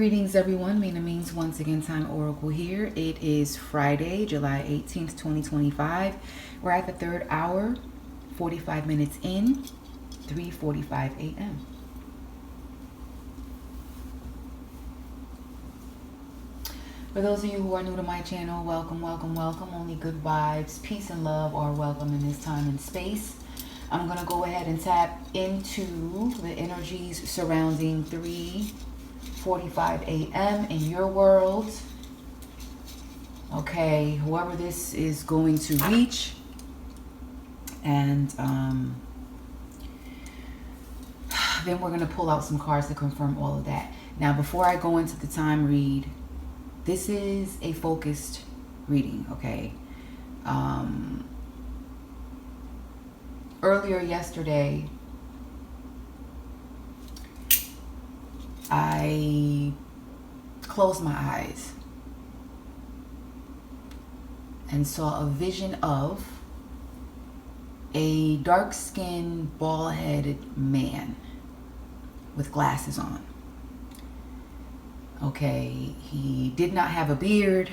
Greetings everyone, Mina Means once again, Time Oracle here. It is Friday, July 18th, 2025. We're at the third hour, 45 minutes in, 3:45 a.m. For those of you who are new to my channel, welcome, welcome, welcome. Only good vibes, peace and love are welcome in this time and space. I'm going to go ahead and tap into the energies surrounding 3:45 a.m. in your world. Okay, whoever this is going to reach. And then we're going to pull out some cards to confirm all of that. Now, before I go into the time read, this is a focused reading, okay? Earlier yesterday, I closed my eyes and saw a vision of a dark-skinned, bald-headed man with glasses on. Okay, he did not have a beard.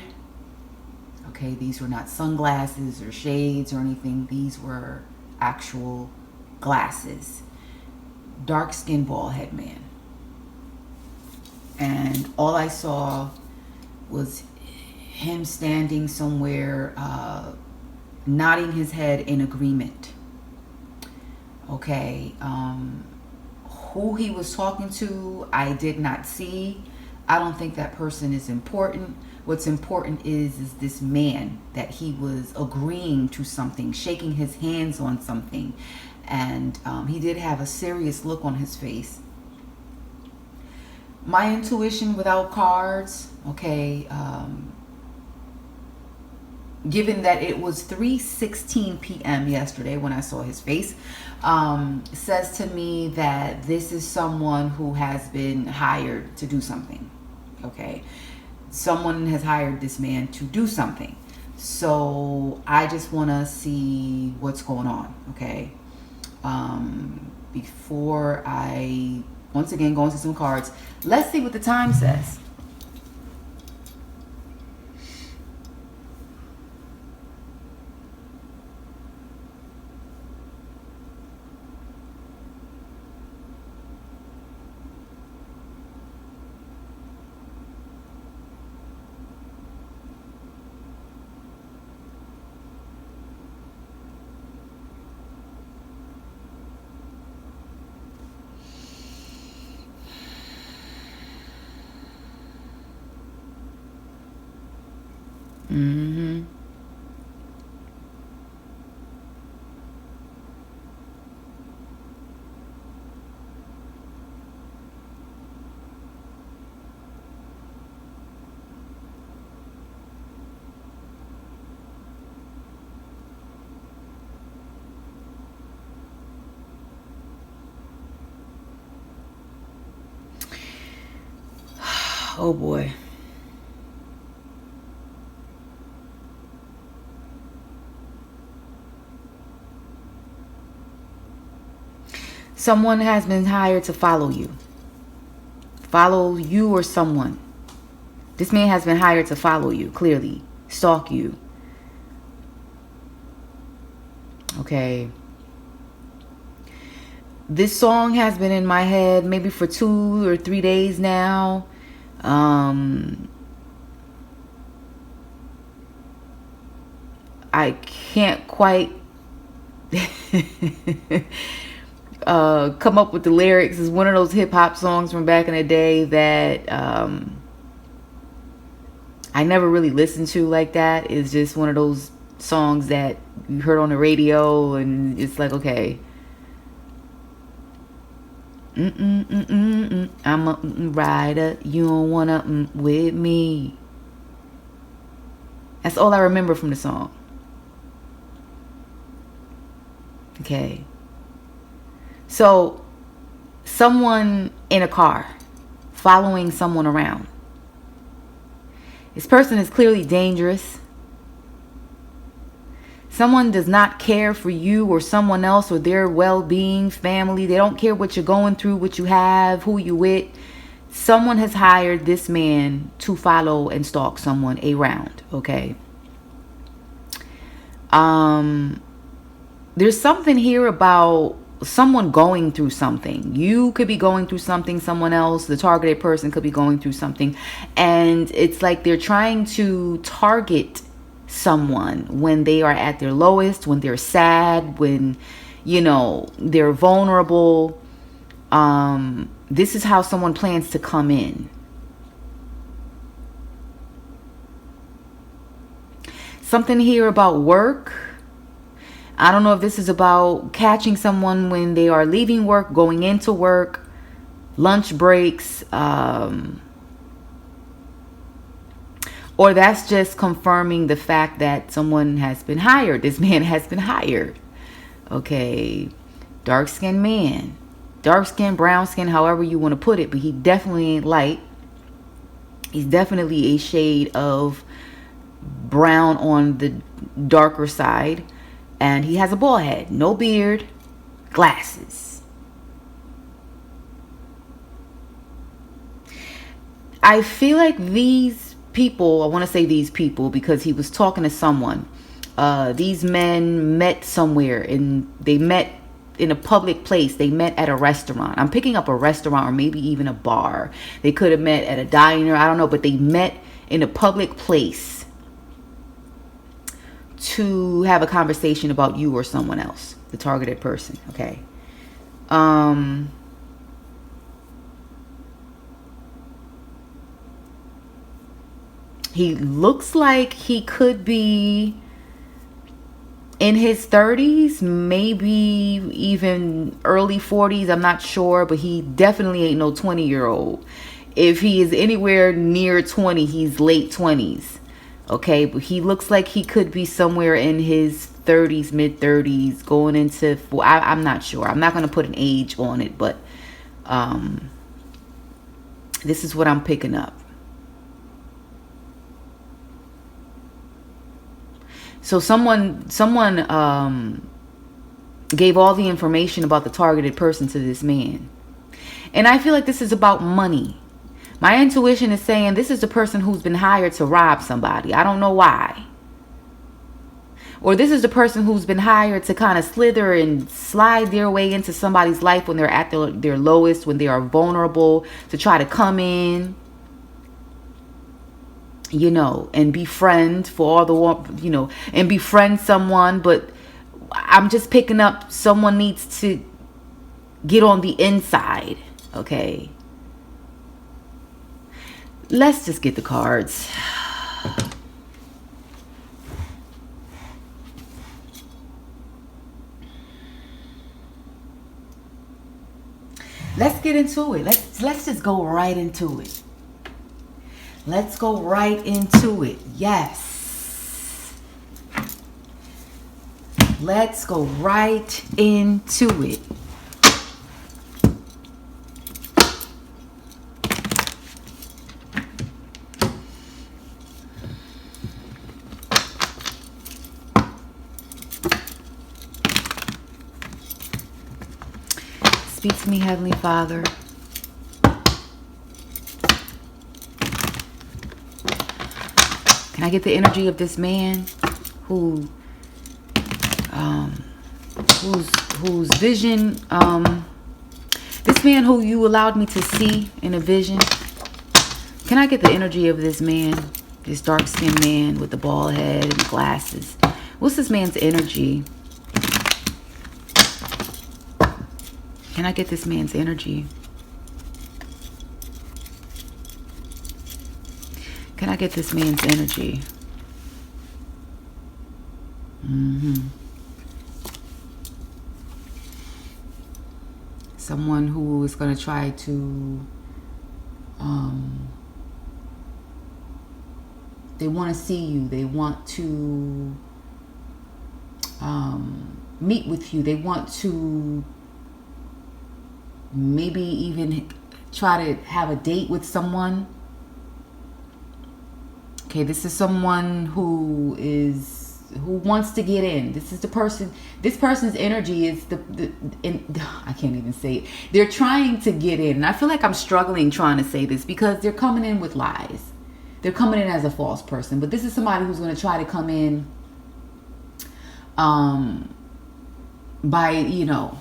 Okay, these were not sunglasses or shades or anything. These were actual glasses. Dark-skinned, bald-headed man. And all I saw was him standing somewhere, nodding his head in agreement. Okay, who he was talking to, I did not see. I don't think that person is important. What's important is this man, that he was agreeing to something, shaking his hands on something. And he did have a serious look on his face. My intuition without cards, okay, given that it was 3:16 p.m. yesterday when I saw his face, says to me that this is someone who has been hired to do something. Okay, someone has hired this man to do something. So I just want to see what's going on, okay? Before I once again go into some cards, let's see what the time says. Oh boy. Someone has been hired to follow you. Follow you or someone. This man has been hired to follow you, clearly. Stalk you. Okay. This song has been in my head maybe for 2 or 3 days now. I can't quite come up with the lyrics. It's one of those hip-hop songs from back in the day that I never really listened to like that. It's just one of those songs that you heard on the radio and it's like, okay, I'm a rider, you don't wanna with me. That's all I remember from the song. Okay. So, someone in a car following someone around. This person is clearly dangerous. Someone does not care for you or someone else or their well-being, family. They don't care what you're going through, what you have, who you with. Someone has hired this man to follow and stalk someone around, okay? There's something here about someone going through something. You could be going through something, someone else, the targeted person could be going through something, and it's like they're trying to target someone when they are at their lowest, when they're sad, when, you know, they're vulnerable. This is how someone plans to come in. Something here about work. I don't know if this is about catching someone when they are leaving work, going into work, lunch breaks, or that's just confirming the fact that someone has been hired. This man has been hired. Okay. Dark-skinned man. Dark skin, brown skin, however you want to put it. But he definitely ain't light. He's definitely a shade of brown on the darker side. And he has a bald head. No beard. Glasses. I feel like these people, I want to say these people because he was talking to someone. These men met somewhere and they met in a public place. They met at a restaurant. I'm picking up a restaurant or maybe even a bar. They could have met at a diner. I don't know. But they met in a public place to have a conversation about you or someone else, the targeted person. Okay. He looks like he could be in his 30s, maybe even early 40s. I'm not sure, but he definitely ain't no 20-year-old. If he is anywhere near 20, he's late 20s. Okay, but he looks like he could be somewhere in his 30s, mid 30s, going into, I'm not sure. I'm not going to put an age on it, but this is what I'm picking up. So someone gave all the information about the targeted person to this man. And I feel like this is about money. My intuition is saying this is the person who's been hired to rob somebody. I don't know why. Or this is the person who's been hired to kind of slither and slide their way into somebody's life when they're at their lowest, when they are vulnerable, to try to come in, you know, and befriend for all the, you know, and befriend someone. But I'm just picking up someone needs to get on the inside. Okay. Let's just get the cards. Let's get into it. Let's just go right into it. Let's go right into it. Yes. Let's go right into it. Speak to me, Heavenly Father. Can I get the energy of this man whose vision, this man who you allowed me to see in a vision? Can I get the energy of this man, this dark-skinned man with the bald head and the glasses? What's this man's energy? Can I get this man's energy? Can I get this man's energy? Someone who is going to try to, they want to see you. They want to meet with you. They want to maybe even try to have a date with someone. Okay, this is someone who is who wants to get in. This is the person. This person's energy is I can't even say it. They're trying to get in. And I feel like I'm struggling trying to say this because they're coming in with lies. They're coming in as a false person. But this is somebody who's going to try to come in by, you know,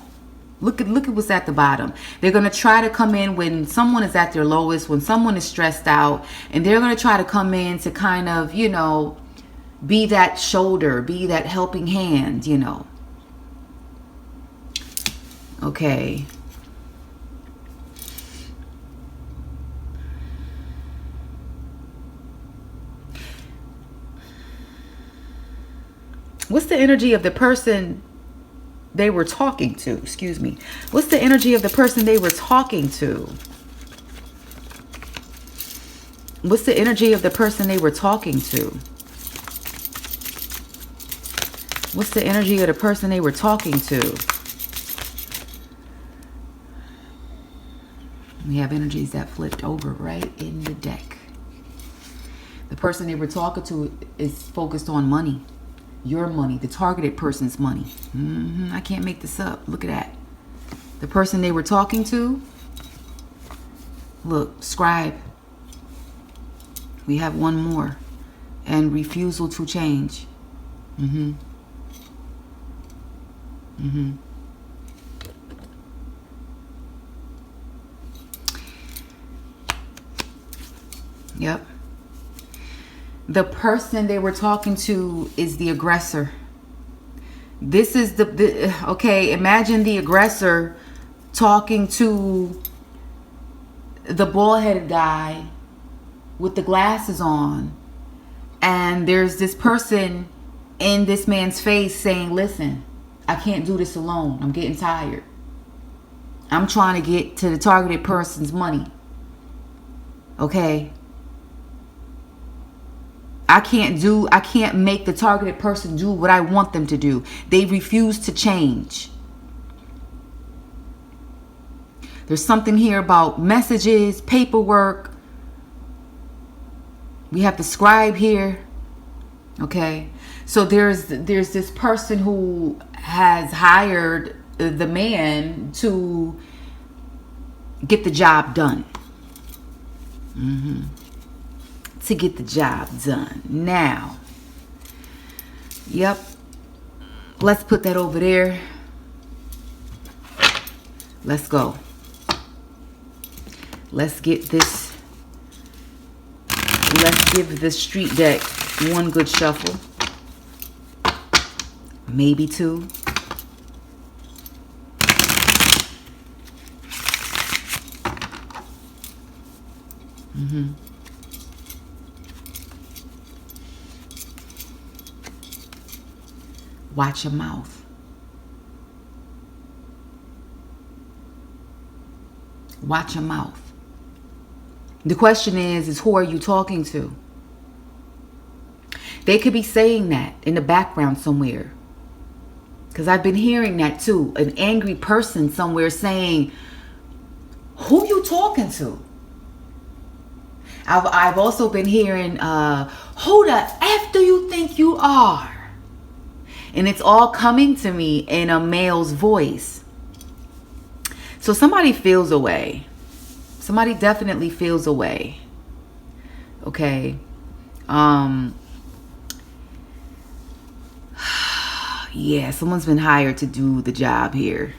look at what's at the bottom. They're going to try to come in when someone is at their lowest, when someone is stressed out, and they're going to try to come in to kind of, you know, be that shoulder, be that helping hand, you know. Okay. What's the energy of the person they were talking to? Excuse me. What's the energy of the person they were talking to? What's the energy of the person they were talking to? What's the energy of the person they were talking to? We have energies that flipped over right in the deck. The person they were talking to is focused on money. Your money, the targeted person's money. I can't make this up. Look at that. The person they were talking to. Look, scribe. We have one more. And refusal to change. Yep. The person they were talking to is the aggressor. This is okay, imagine the aggressor talking to the bald-headed guy with the glasses on. And there's this person in this man's face saying, listen, I can't do this alone. I'm getting tired. I'm trying to get to the targeted person's money. Okay? I can't make the targeted person do what I want them to do. They refuse to change. There's something here about messages, paperwork. We have the scribe here. Okay. So there's this person who has hired the man to get the job done. To get the job done. Now, yep, let's put that over there. Let's go. Let's get this. Let's give the street deck one good shuffle. Maybe two. Watch your mouth. Watch your mouth. The question is who are you talking to? They could be saying that in the background somewhere. Because I've been hearing that too. An angry person somewhere saying, who you talking to? I've also been hearing, who the F do you think you are? And it's all coming to me in a male's voice. So somebody feels away. Somebody definitely feels away. Okay. Yeah, someone's been hired to do the job here.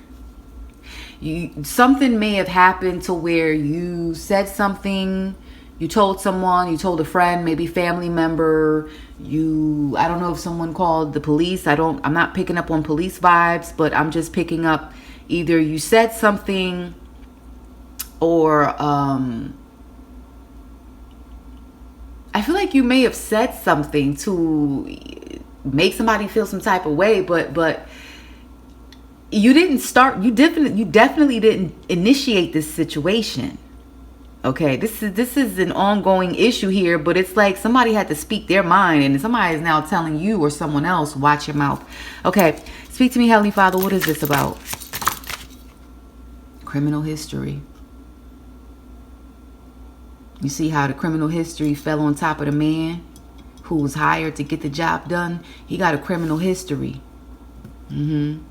Something may have happened to where you said something. You told someone, you told a friend, maybe family member, I don't know if someone called the police. I'm not picking up on police vibes, but I'm just picking up either you said something or I feel like you may have said something to make somebody feel some type of way, but you didn't start, you definitely didn't initiate this situation. Okay, this is an ongoing issue here, but it's like somebody had to speak their mind and somebody is now telling you or someone else, watch your mouth. Okay, speak to me, Heavenly Father. What is this about? Criminal history. You see how the criminal history fell on top of the man who was hired to get the job done, he got a criminal history. And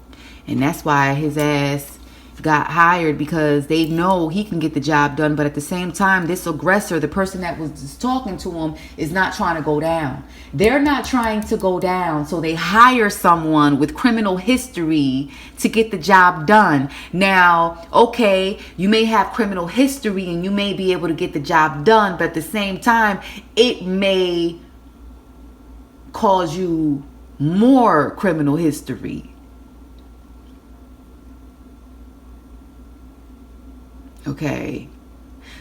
that's why his ass got hired, because they know he can get the job done. But at the same time, this aggressor, the person that was just talking to him, is not trying to go down. They're not trying to go down, so they hire someone with criminal history to get the job done. Now, okay, you may have criminal history and you may be able to get the job done, but at the same time, it may cause you more criminal history. Okay.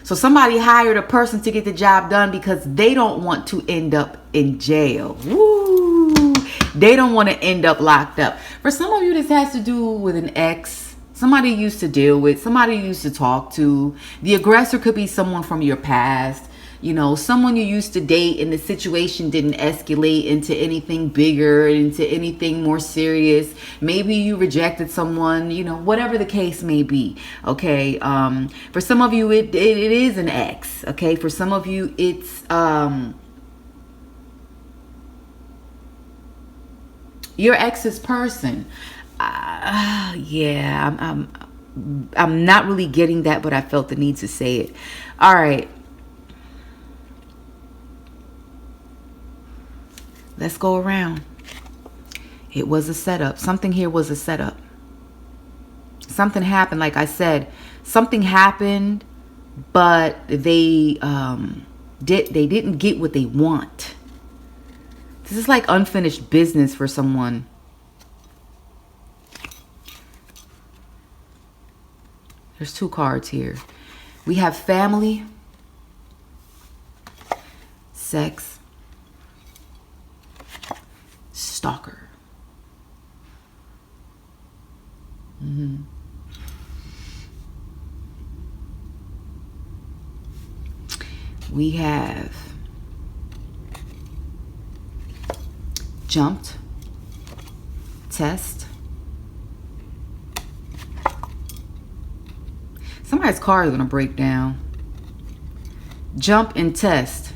So somebody hired a person to get the job done because they don't want to end up in jail. Woo! They don't want to end up locked up. For some of you, this has to do with an ex, somebody you used to deal with, somebody you used to talk to. The aggressor could be someone from your past. You know, someone you used to date and the situation didn't escalate into anything bigger, into anything more serious. Maybe you rejected someone, you know, whatever the case may be. Okay. For some of you, it is an ex. Okay. For some of you, it's your ex's person. Yeah, I'm not really getting that, but I felt the need to say it. All right. Let's go around. It was a setup. Something here was a setup. Something happened. Like I said, something happened, but they didn't get what they want. This is like unfinished business for someone. There's two cards here. We have family, sex, stalker. We have jumped, test. Somebody's car is going to break down. Jump and test.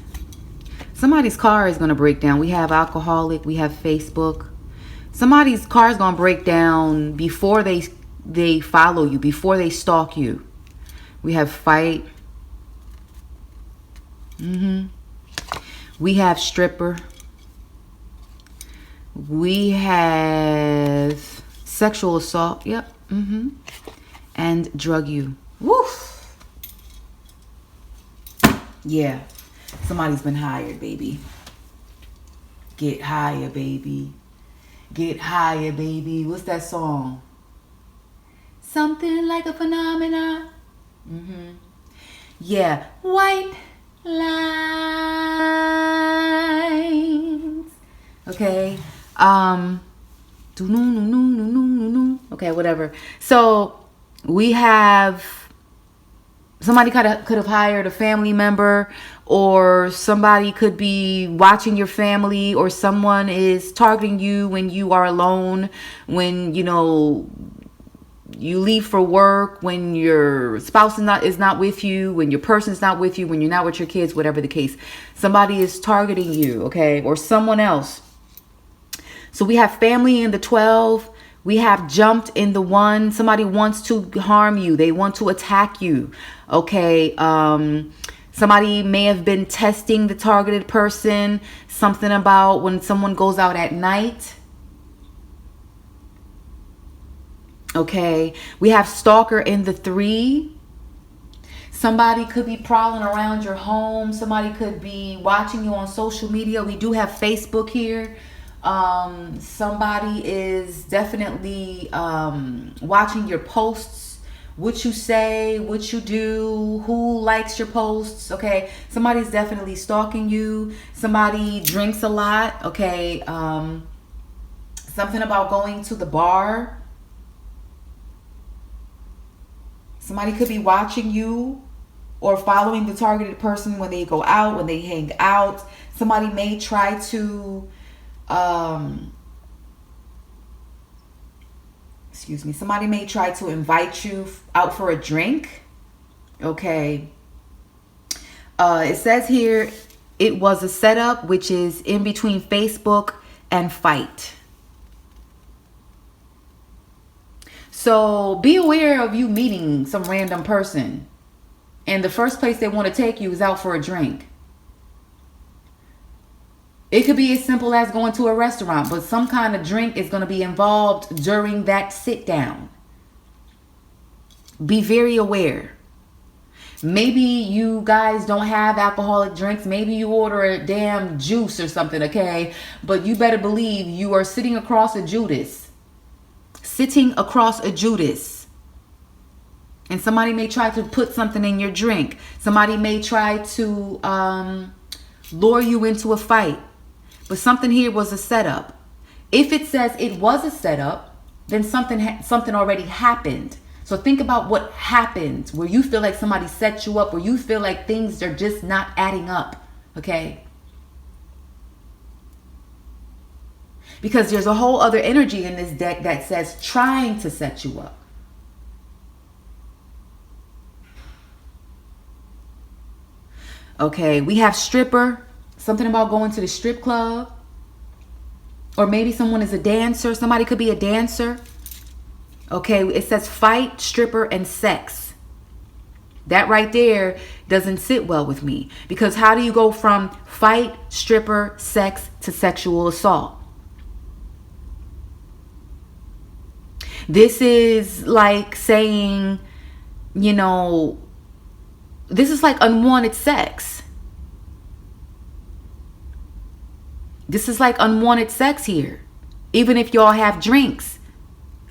Somebody's car is going to break down. We have alcoholic. We have Facebook. Somebody's car is going to break down before they follow you, before they stalk you. We have fight. We have stripper. We have sexual assault. Yep. And drug you. Woof. Yeah. Somebody's been hired, baby. Get higher, baby. Get higher, baby. What's that song? Something like a phenomena. Yeah. White lines. Okay. Okay, whatever. So we have somebody could have hired a family member, or somebody could be watching your family, or someone is targeting you when you are alone, when you leave for work, when your spouse is not with you, when your person's not with you, when you're not with your kids, whatever the case. Somebody is targeting you, okay, or someone else. So we have family in the 12. We have jumped in the 1. Somebody wants to harm you. They want to attack you. Okay. Somebody may have been testing the targeted person. Something about when someone goes out at night. Okay. We have stalker in the 3. Somebody could be prowling around your home. Somebody could be watching you on social media. We do have Facebook here. Somebody is definitely watching your posts, what you say, what you do, who likes your posts. Okay, somebody's definitely stalking you. Somebody drinks a lot. Okay, something about going to the bar. Somebody could be watching you or following the targeted person when they go out, when they hang out. Somebody may try to somebody may try to invite you out for a drink. Okay. It says here it was a setup, which is in between Facebook and fight. So be aware of you meeting some random person, and the first place they want to take you is out for a drink. It could be as simple as going to a restaurant, but some kind of drink is going to be involved during that sit down. Be very aware. Maybe you guys don't have alcoholic drinks. Maybe you order a damn juice or something, okay? But you better believe you are sitting across a Judas. Sitting across a Judas. And somebody may try to put something in your drink. Somebody may try to lure you into a fight. But something here was a setup. If it says it was a setup, then something already happened. So think about what happened where you feel like somebody set you up, where you feel like things are just not adding up, okay? Because there's a whole other energy in this deck that says trying to set you up. Okay, we have stripper. Something about going to the strip club. Or maybe someone is a dancer. Somebody could be a dancer. Okay, it says fight, stripper, and sex. That right there doesn't sit well with me. Because how do you go from fight, stripper, sex to sexual assault? This is like saying, you know, this is like unwanted sex. This is like unwanted sex here. Even if y'all have drinks,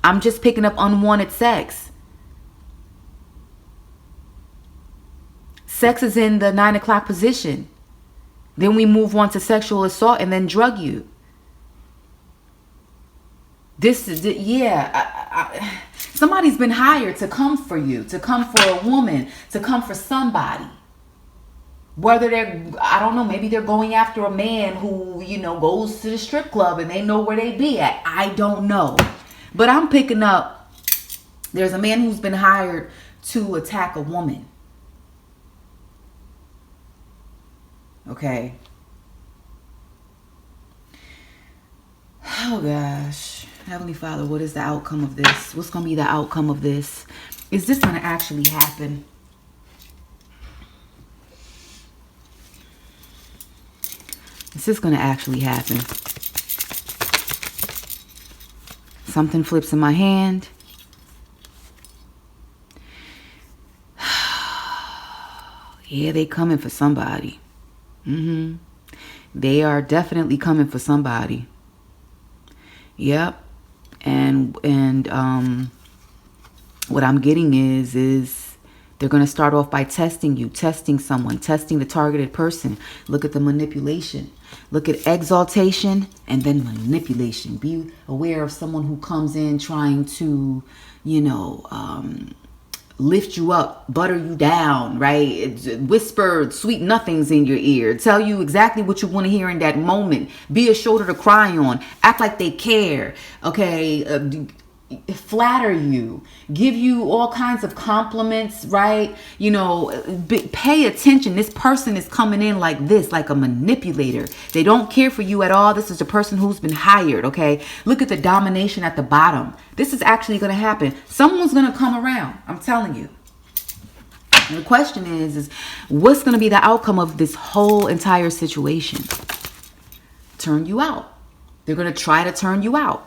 I'm just picking up unwanted sex. Sex is in the 9 o'clock position. Then we move on to sexual assault and then drug you. This is, somebody's been hired to come for you, to come for a woman, to come for somebody. Whether they're, I don't know, maybe they're going after a man who, you know, goes to the strip club and they know where they be at. I don't know. But I'm picking up, there's a man who's been hired to attack a woman. Okay. Oh gosh. Heavenly Father, what is the outcome of this? What's going to be the outcome of this? Is this going to actually happen? Is this going to actually happen? Something flips in my hand. Yeah, they coming for somebody. They are definitely coming for somebody. Yep. And what I'm getting is they're going to start off by testing you, testing someone, testing the targeted person. Look at the manipulation. Look at exaltation and then manipulation. Be aware of someone who comes in trying to, you know, lift you up, butter you down, right? Whisper sweet nothings in your ear. Tell you exactly what you want to hear in that moment. Be a shoulder to cry on. Act like they care, okay? Flatter you, give you all kinds of compliments, right? You know, pay attention. This person is coming in like this, like a manipulator. They don't care for you at all. This is the person who's been hired, okay? Look at the domination at the bottom. This is actually going to happen. Someone's going to come around. I'm telling you. And the question is what's going to be the outcome of this whole entire situation? Turn you out. They're going to try to turn you out.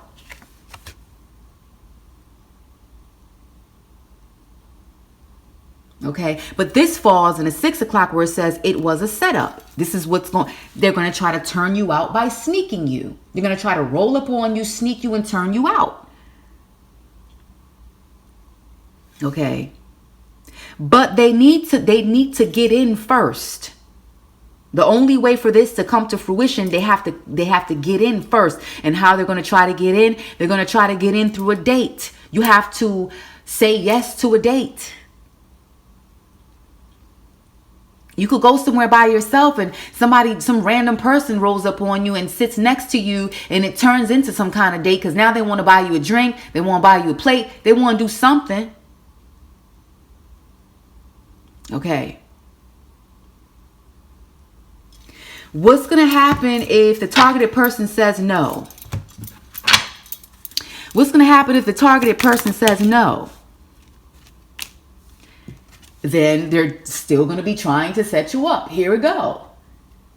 Okay, but this falls in a 6 o'clock where it says it was a setup. This is what's going, they're going to try to turn you out by sneaking you. They're going to try to roll up on you, sneak you, and turn you out. Okay, but they need to get in first. The only way for this to come to fruition, they have to get in first. And how they're going to try to get in? They're going to try to get in through a date. You have to say yes to a date. You could go somewhere by yourself and some random person rolls up on you and sits next to you and it turns into some kind of date because now they want to buy you a drink. They want to buy you a plate. They want to do something. Okay. What's going to happen if the targeted person says no? What's going to happen if the targeted person says no? Then they're still going to be trying to set you up. Here we go.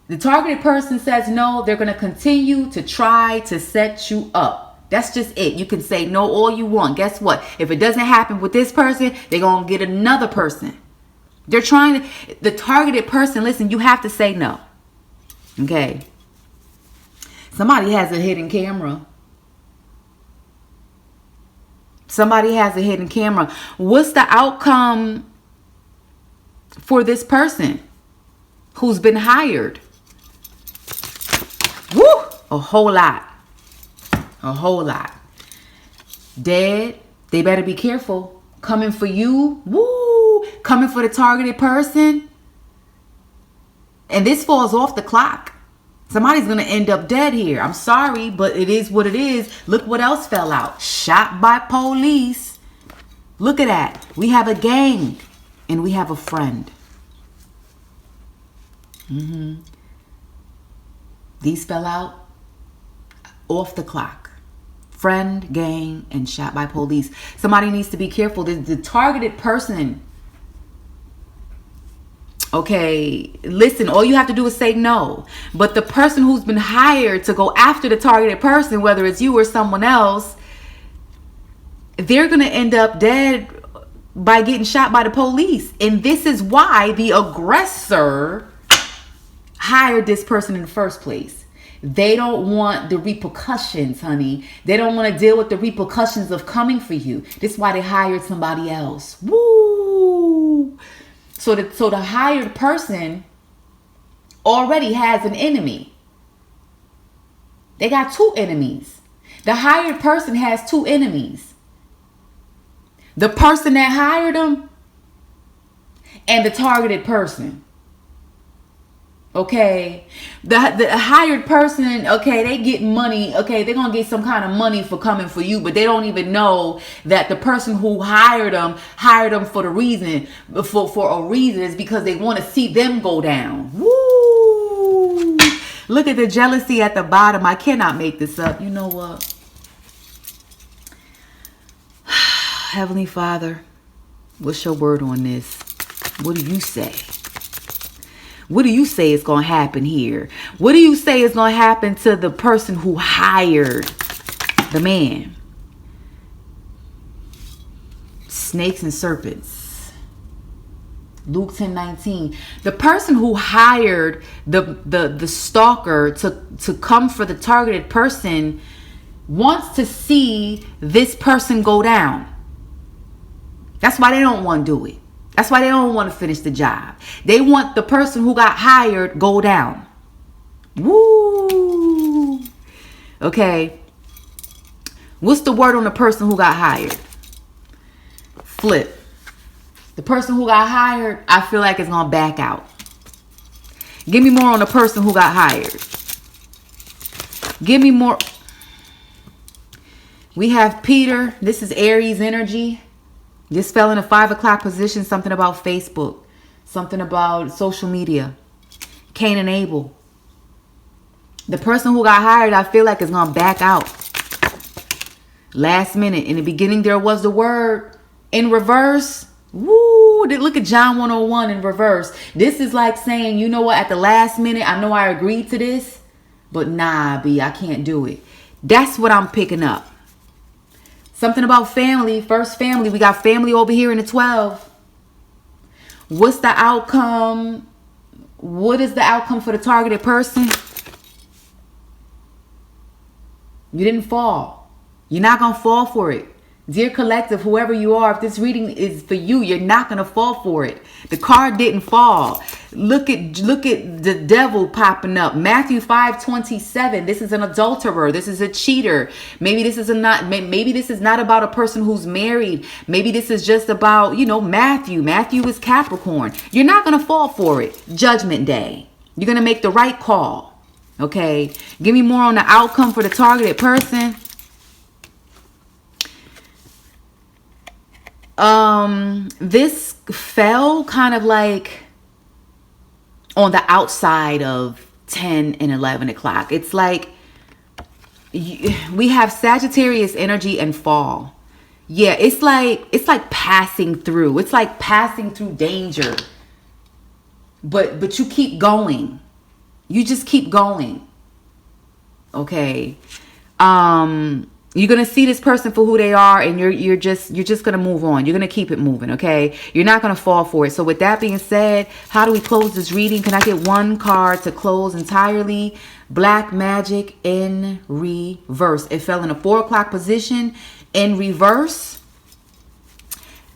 The targeted person says no, they're going to continue to try to set you up. That's just it. You can say no all you want. Guess what? If it doesn't happen with this person, they're going to get another person. They're trying to, the targeted person, listen, you have to say no. Okay. Somebody has a hidden camera. Somebody has a hidden camera. What's the outcome for this person who's been hired? Woo! A whole lot. A whole lot. Dead. They better be careful. Coming for you. Woo! Coming for the targeted person. And this falls off the clock. Somebody's going to end up dead here. I'm sorry, but it is what it is. Look what else fell out. Shot by police. Look at that. We have a gang and we have a friend. These fell out off the clock. Friend, gang, and shot by police. Somebody needs to be careful. The targeted person. Okay, listen, all you have to do is say no. But the person who's been hired to go after the targeted person, whether it's you or someone else, they're going to end up dead by getting shot by the police. And this is why the aggressor hired this person in the first place. They don't want the repercussions, honey. They don't want to deal with the repercussions of coming for you. This is why they hired somebody else. Woo! So the hired person already has an enemy. They got two enemies. The hired person has two enemies. The person that hired them and the targeted person. Okay, the hired person, okay, they get money, okay, they're going to get some kind of money for coming for you, but they don't even know that the person who hired them for the reason, for a reason, is because they want to see them go down. Woo! Look at the jealousy at the bottom. I cannot make this up. You know what? Heavenly Father, what's your word on this? What do you say? What do you say is going to happen here? What do you say is going to happen to the person who hired the man? Snakes and serpents. Luke 10:19. The person who hired the stalker to come for the targeted person wants to see this person go down. That's why they don't want to do it. That's why they don't want to finish the job. They want the person who got hired go down. Woo! Okay. What's the word on the person who got hired? Flip. The person who got hired, I feel like it's going to back out. Give me more on the person who got hired. Give me more. We have Peter. This is Aries energy. This fell in a 5 o'clock position. Something about Facebook. Something about social media. Cain and Abel. The person who got hired, I feel like is going to back out. Last minute. In the beginning, there was the word. In reverse. Woo. Look at John 101 in reverse. This is like saying, you know what? At the last minute, I know I agreed to this. But nah, B, I can't do it. That's what I'm picking up. Something about family. First family. We got family over here in the 12. What's the outcome? What is the outcome for the targeted person? You didn't fall. You're not going to fall for it. Dear collective, whoever you are, if this reading is for you, you're not going to fall for it. The card didn't fall. Look at the devil popping up. Matthew 5:27. This is an adulterer. This is a cheater. Maybe this is not about a person who's married. Maybe this is just about, Matthew. Matthew is Capricorn. You're not going to fall for it. Judgment Day. You're going to make the right call. Okay. Give me more on the outcome for the targeted person. This fell kind of like on the outside of 10 and 11 o'clock. It's like we have Sagittarius energy and fall. Yeah, it's like passing through. It's like passing through danger. But you keep going. You just keep going. Okay. You're going to see this person for who they are, and you're just going to move on. You're going to keep it moving, okay? You're not going to fall for it. So with that being said, how do we close this reading? Can I get one card to close entirely? Black Magic in reverse. It fell in a 4 o'clock position in reverse.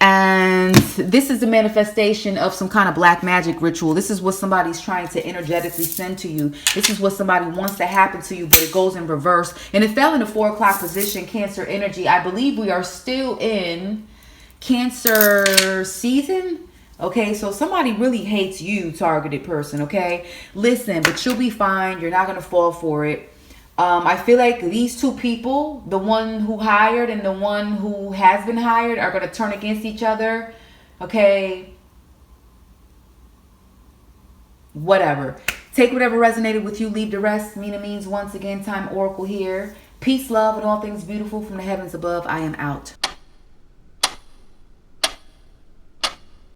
And this is the manifestation of some kind of black magic ritual. This is what somebody's trying to energetically send to you. This is what somebody wants to happen to you, but it goes in reverse. And it fell in a 4 o'clock position, Cancer energy. I believe we are still in Cancer season. Okay, so somebody really hates you, targeted person, okay? Listen, but you'll be fine. You're not going to fall for it. I feel like these two people, the one who hired and the one who has been hired, are going to turn against each other. Okay. Whatever. Take whatever resonated with you. Leave the rest. Mina Means once again. Time Oracle here. Peace, love, and all things beautiful from the heavens above. I am out.